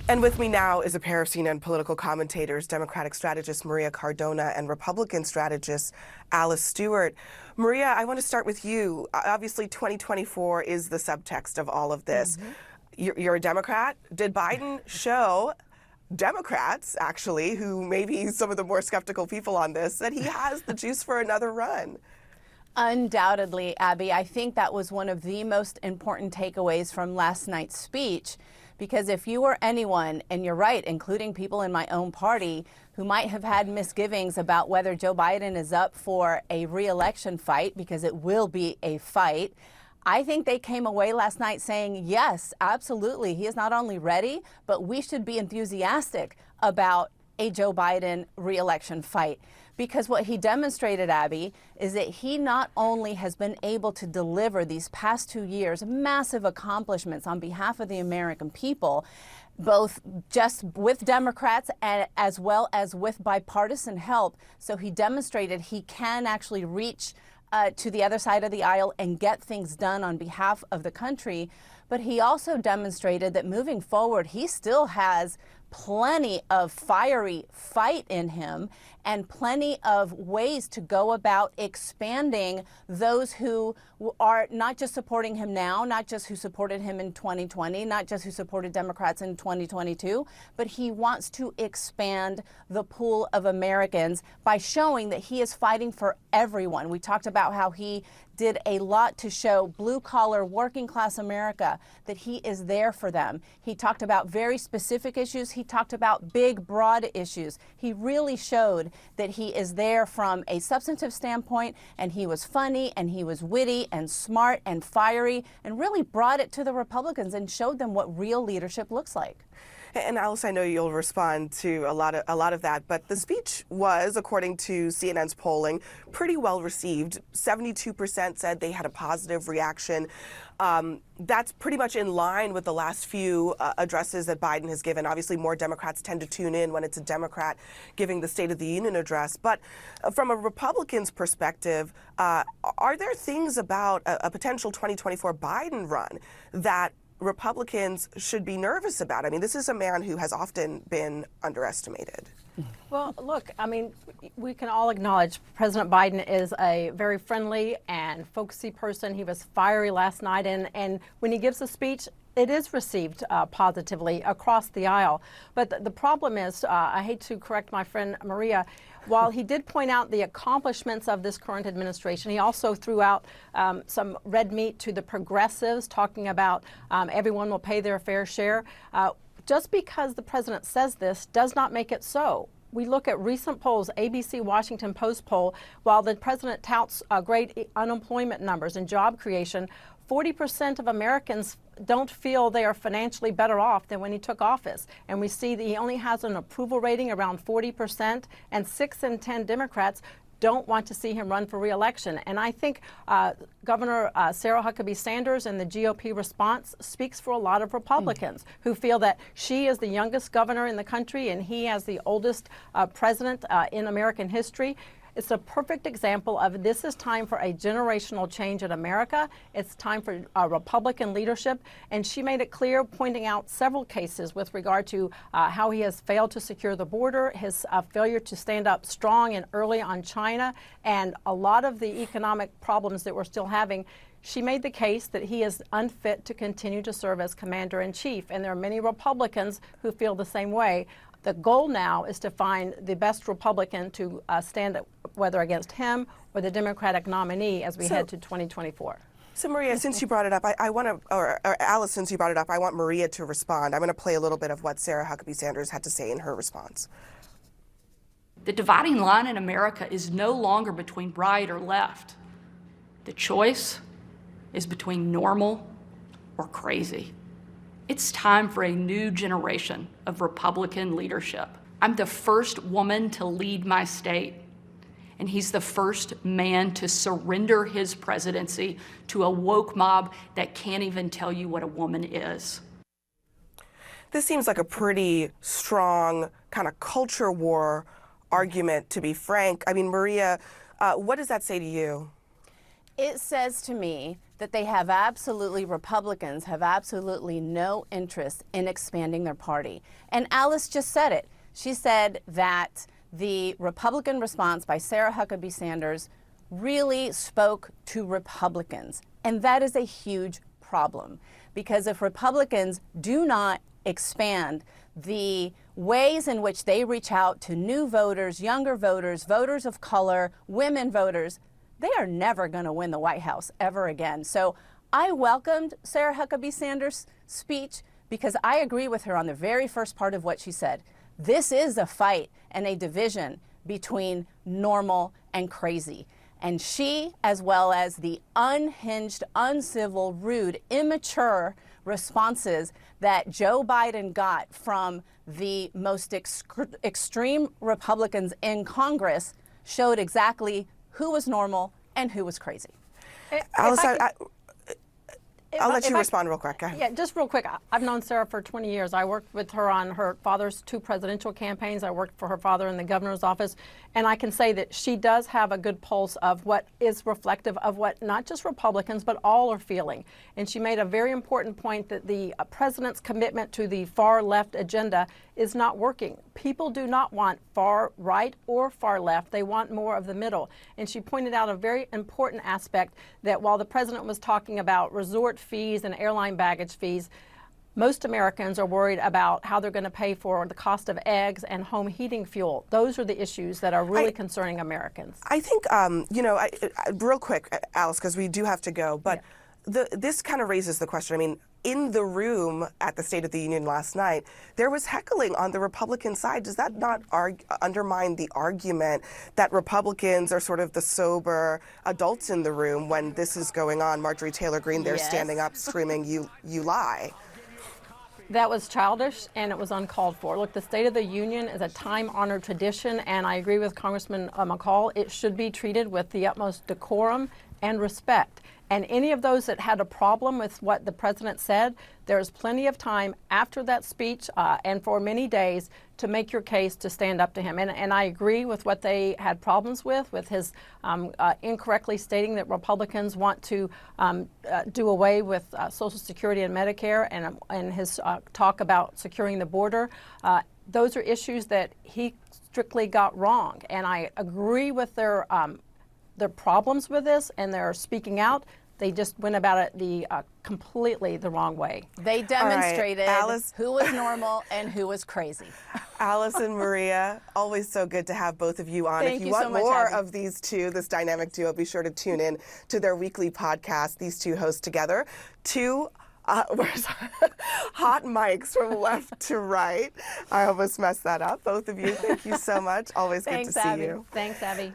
And with me now is a pair of CNN political commentators, Democratic strategist Maria Cardona and Republican strategist Alice Stewart. Maria, I want to start with you. Obviously, 2024 is the subtext of all of this. You're a Democrat. Did Biden show Democrats, actually, who may be some of the more skeptical people on this, that he has the juice for another run? Undoubtedly, Abby. I think that was one of the most important takeaways from last night's speech. Because if you were anyone, and you're right, including people in my own party who might have had misgivings about whether Joe Biden is up for a re-election fight, because it will be a fight, I think they came away last night saying, yes, absolutely, he is not only ready, but we should be enthusiastic about a Joe Biden re-election fight. Because what he demonstrated, Abby, is that he not only has been able to deliver these past 2 years massive accomplishments on behalf of the American people, both just with Democrats and as well as with bipartisan help. So he demonstrated he can actually reach to the other side of the aisle and get things done on behalf of the country. But he also demonstrated that moving forward, he still has plenty of fiery fight in him and plenty of ways to go about expanding those who are not just supporting him now, not just who supported him in 2020, not just who supported Democrats in 2022, but he wants to expand the pool of Americans by showing that he is fighting for everyone. We talked about how he did a lot to show blue-collar, working-class America that he is there for them. He talked about very specific issues. He talked about big, broad issues. He really showed that he is there from a substantive standpoint, and he was funny, and he was witty, and smart, and fiery, and really brought it to the Republicans and showed them what real leadership looks like. And Alice, I know you'll respond to a lot of that, but the speech was, according to CNN's polling, pretty well received. 72% said they had a positive reaction. That's pretty much in line with the last few addresses that Biden has given. Obviously, more Democrats tend to tune in when it's a Democrat giving the State of the Union address. But from a Republican's perspective, are there things about a potential 2024 Biden run that Republicans should be nervous about? I mean, this is a man who has often been underestimated. Well, look, I mean, we can all acknowledge President Biden is a very friendly and folksy person. He was fiery last night, and when he gives a speech, it is received positively across the aisle. But the problem is, I hate to correct my friend Maria, while he did point out the accomplishments of this current administration, he also threw out some red meat to the progressives, talking about everyone will pay their fair share. Just because the president says this does not make it so. We look at recent polls, ABC Washington Post poll, while the president touts great unemployment numbers and job creation, 40% of Americans don't feel they are financially better off than when he took office. And we see that he only has an approval rating around 40%, and 6 in 10 Democrats don't want to see him run for re-election. And I think Governor Sarah Huckabee Sanders and the GOP response speaks for a lot of Republicans who feel that she is the youngest governor in the country and he as the oldest president in American history. It's a perfect example of this is time for a generational change in America. It's time for Republican leadership. And she made it clear, pointing out several cases with regard to how he has failed to secure the border, his failure to stand up strong and early on China, and a lot of the economic problems that we're still having. She made the case that he is unfit to continue to serve as commander-in-chief. And there are many Republicans who feel the same way. The goal now is to find the best Republican to stand whether against him or the Democratic nominee as we head to 2024. So Maria, since you brought it up, I want to, or Alice, since you brought it up, I want Maria to respond. I'm going to play a little bit of what Sarah Huckabee Sanders had to say in her response. The dividing line in America is no longer between right or left. The choice is between normal or crazy. It's time for a new generation of Republican leadership. I'm the first woman to lead my state, and he's the first man to surrender his presidency to a woke mob that can't even tell you what a woman is. This seems like a pretty strong kind of culture war argument, to be frank. I mean, Maria, what does that say to you? It says to me that they have Republicans have absolutely no interest in expanding their party. And Alice just said it. She said that the Republican response by Sarah Huckabee Sanders really spoke to Republicans. And that is a huge problem, because if Republicans do not expand the ways in which they reach out to new voters, younger voters, voters of color, women voters, they are never going to win the White House ever again. So I welcomed Sarah Huckabee Sanders' speech because I agree with her on the very first part of what she said. This is a fight and a division between normal and crazy. And she, as well as the unhinged, uncivil, rude, immature responses that Joe Biden got from the most extreme Republicans in Congress, showed exactly who was normal and who was crazy. Alice, I'll let you respond real quick. Go ahead. Yeah, just real quick. I've known Sarah for 20 years. I worked with her on her father's 2 presidential campaigns. I worked for her father in the governor's office. And I can say that she does have a good pulse of what is reflective of what not just Republicans, but all are feeling. And she made a very important point that the president's commitment to the far left agenda is not working. People do not want far right or far left. They want more of the middle. And she pointed out a very important aspect, that while the president was talking about resort fees and airline baggage fees, most Americans are worried about how they're going to pay for the cost of eggs and home heating fuel. Those are the issues that are really concerning Americans. I think, real quick, Alice, because we do have to go, but this kind of raises the question. I mean, in the room at the State of the Union last night, there was heckling on the Republican side. Does that not undermine the argument that Republicans are sort of the sober adults in the room when this is going on? Marjorie Taylor Greene there standing up screaming, you lie. That was childish and it was uncalled for. Look, the State of the Union is a time-honored tradition, and I agree with Congressman McCall. It should be treated with the utmost decorum and respect. And any of those that had a problem with what the president said, there's plenty of time after that speech and for many days to make your case to stand up to him. And I agree with what they had problems with his incorrectly stating that Republicans want to do away with Social Security and Medicare, and his talk about securing the border. Those are issues that he strictly got wrong. And I agree with their problems with this, and they're speaking out. They just went about it completely the wrong way. They demonstrated Alice, who was normal and who was crazy. Alice and Maria, always so good to have both of you on. Thank if you you want so much, more Abby. of these two, this dynamic duo, be sure to tune in to their weekly podcast. These two host together. Hot mics from left to right. I almost messed that up. Both of you, thank you so much. Always good to see Abby. you. Thanks, Abby.